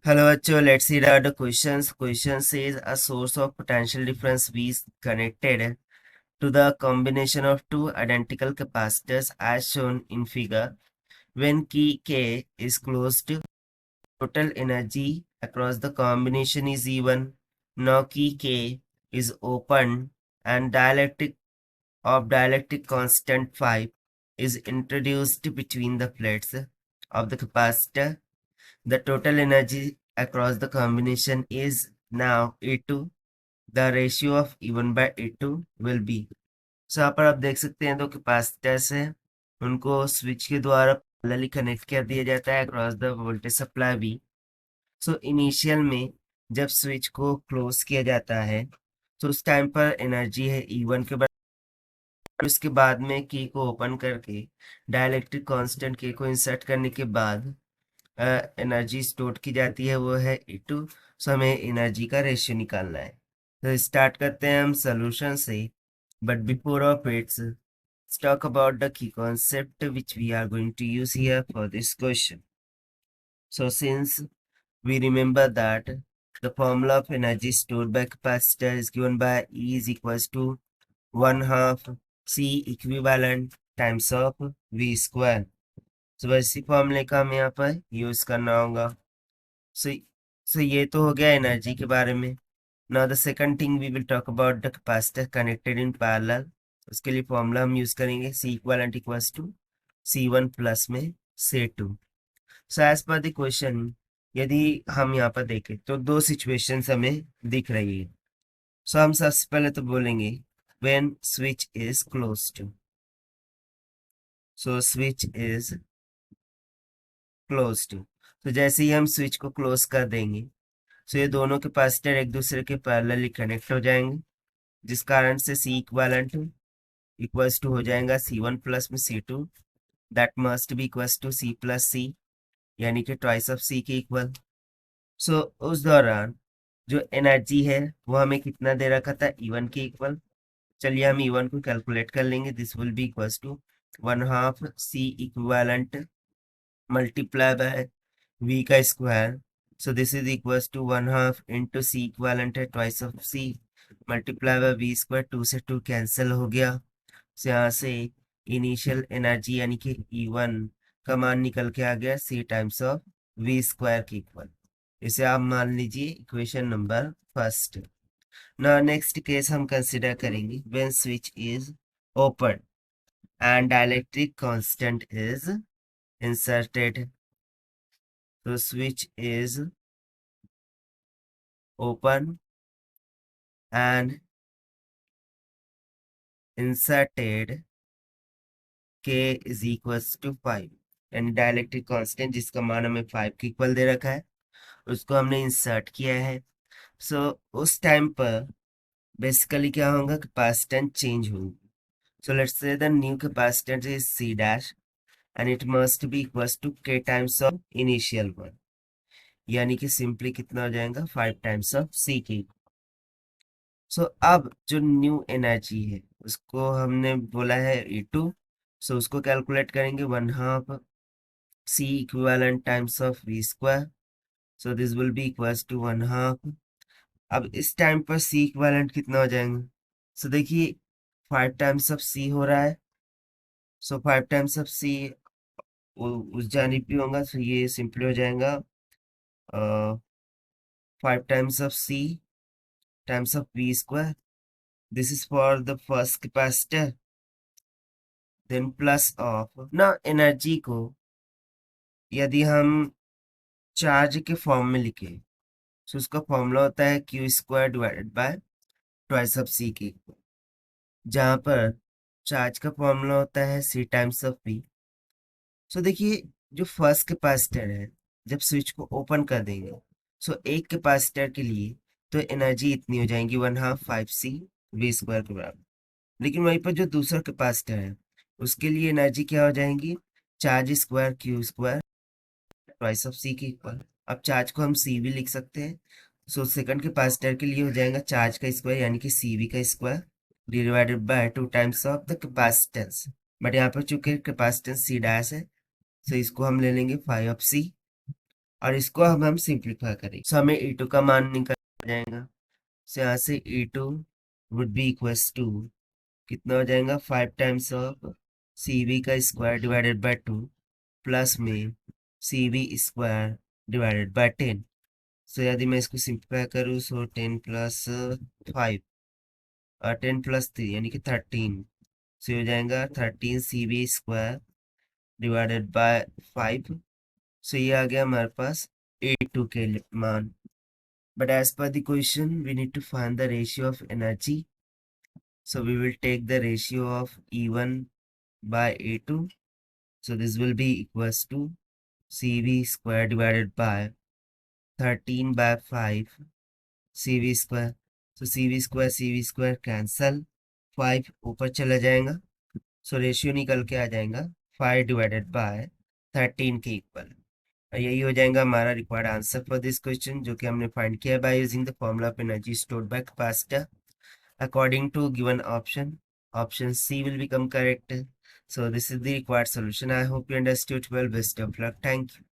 Hello, Acho. Let's see the questions. Question says a source of potential difference V is connected to the combination of two identical capacitors as shown in figure. When key K is closed, total energy across the combination is even. Now key K is open and dielectric constant phi is introduced between the plates of the capacitor. The total energy across the combination is now E2. The ratio of E1 by E2 will be. So यहाँ पर आप देख सकते हैं दो capacitors है, उनको switch के द्वारा पैरेलली कनेक्ट कर दिया जाता है अक्रॉस द वोल्टेज सप्लाई भी. सो इनिशियल में जब स्विच को क्लोज किया जाता है तो उस टाइम पर एनर्जी है E1 के बराबर. उसके बाद में की को ओपन करके डाइलेक्ट्रिक कांस्टेंट के को इंसर्ट करने के बाद एनर्जी स्टोर की जाती है, वो है E2. सो हमें एनर्जी का रेशियो निकालना है. तो स्टार्ट करते हैं हम सोल्यूशन से, but before of its talk about the key concept which we are going to use here for this question. So since we remember that the formula of energy stored by capacitor is given by E is equals to 1/2 C equivalent times of V square. So इसी फॉर्मूले का हमें यहाँ पर use करना होगा. सो ये तो हो गया एनर्जी के बारे में. Now the second thing we will talk about the capacitor connected in parallel. उसके लिए फॉर्मूला हम यूज करेंगे C equivalent equals to C1 plus में C2. So as per the question यदि हम यहाँ पर देखें तो दो सिचुएशंस हमें दिख रही है. सो हम सबसे पहले तो बोलेंगे when switch is closed. So switch is closed. तो जैसे ही हम स्विच को क्लोज कर देंगे सो ये दोनों कैपेसिटर एक दूसरे के पैरेलली कनेक्ट हो जाएंगे, जिस कारण से C इक्विवेलेंट इक्वल्स टू हो जाएगा C1 प्लस में C2. That must be equals to C plus C, यानी कि ट्वाइस ऑफ C के इक्वल. सो उस दौरान जो एनर्जी है वो हमें कितना दे रखा था, E1 के इक्वल. चलिए हम E1 को कैलकुलेट कर लेंगे. This will be equals to 1/2 C equivalent multiply by V का square. So this is equals to 1/2 into C equivalent है twice of C multiply by V square. 2 से 2 कैंसिल हो गया. so यहाँ से इनिशियल एनर्जी यानी कि E1 का मान निकल के आ गया C times of V square के इक्वल. इसे आप मान लीजिए इक्वेशन नंबर फर्स्ट. ना नेक्स्ट केस हम कंसिडर करेंगे when switch is open and dielectric constant is inserted. तो switch is open and inserted K is equals to 5, यानी डाइलेक्ट्रिक कांस्टेंट जिसका मान हमें 5 के इक्वल दे रखा है उसको हमने इंसर्ट किया है. सो उस टाइम पर बेसिकली क्या होगा, कैपेसिटेंस चेंज होगी. So let's say the new capacitance is C dash and it must be equals to K times of initial one, यानी कि सिंपली कितना हो जाएगा 5 टाइम्स ऑफ C के. सो अब जो न्यू एनर्जी है उसको हमने बोला है E2. सो उसको कैलकुलेट करेंगे 1/2 C equivalent times of V square. So this will be equals to 1/2. अब इस टाइम पर C इक्विवेलेंट कितना हो जाएगा. सो देखिए 5 टाइम्स ऑफ C हो रहा है. सो 5 टाइम्स ऑफ C उस जानिब भी होगा. सो ये सिंपली हो जाएगा 5 times of C times of V square. This is for the first capacitor. Then plus of ना एनर्जी को यदि हम चार्ज के फॉर्म में लिखे तो उसका फॉर्मूला होता है Q square divided by twice of C के, जहां पर चार्ज का फॉर्मूला होता है C टाइम्स ऑफ V. सो देखिए जो फर्स्ट कैपेसिटर है जब स्विच को ओपन कर देंगे सो एक कैपेसिटर के लिए तो एनर्जी इतनी हो जाएगी 1/2 5C V स्क्वायर के बराबर. लेकिन वहीं पर जो दूसरा कैपेसिटर है उसके लिए एनर्जी क्या हो जाएगी, charge square Q square twice of C के इक्वल. अब चार्ज को हम C भी लिख सकते हैं. सो सेकंड कैपेसिटर के लिए हो जाएगा चार्ज का स्क्वायर यानी कि CV का square divided by 2 times of the capacitance. But यहाँ पर चूंकि कैपेसिटेंस C डैश है तो इसको हम ले लेंगे 5 ऑफ C. और इसको हम सिंप्लीफाई करेंगे। सो हमें E2 का मान निकल जाएगा। सो यहाँ से E2 would be equals to कितना हो जाएगा 5 टाइम्स ऑफ CV का स्क्वायर डिवाइडेड बाय 2 प्लस में CV स्क्वायर डिवाइडेड बाय 10। सो यदि मैं इसको सिंप्लीफाई करूँ सो 10 प्लस 5 और 10 प्लस 3 यानी कि 13। सो हो जाएगा 13 CV स्क्वायर डिवाइडेड बाय 5। सो ये आ गया हमारे पास A2 के मान। But as per the question, we need to find the ratio of energy. So we will take the ratio of E1 by A2. So this will be equals to CV square divided by 13 by 5 CV square. So CV square cancel, 5 ऊपर चला जाएगा। So ratio निकल के आ जाएगा 5 divided by 13 के equal. यही हो जाएगा हमारा required answer for this question, जो कि हमने फाइंड किया by using the formula of energy stored bye capacitor according to given option C will become correct. So this is the required solution. I hope you understood well. Best of luck. Thank you.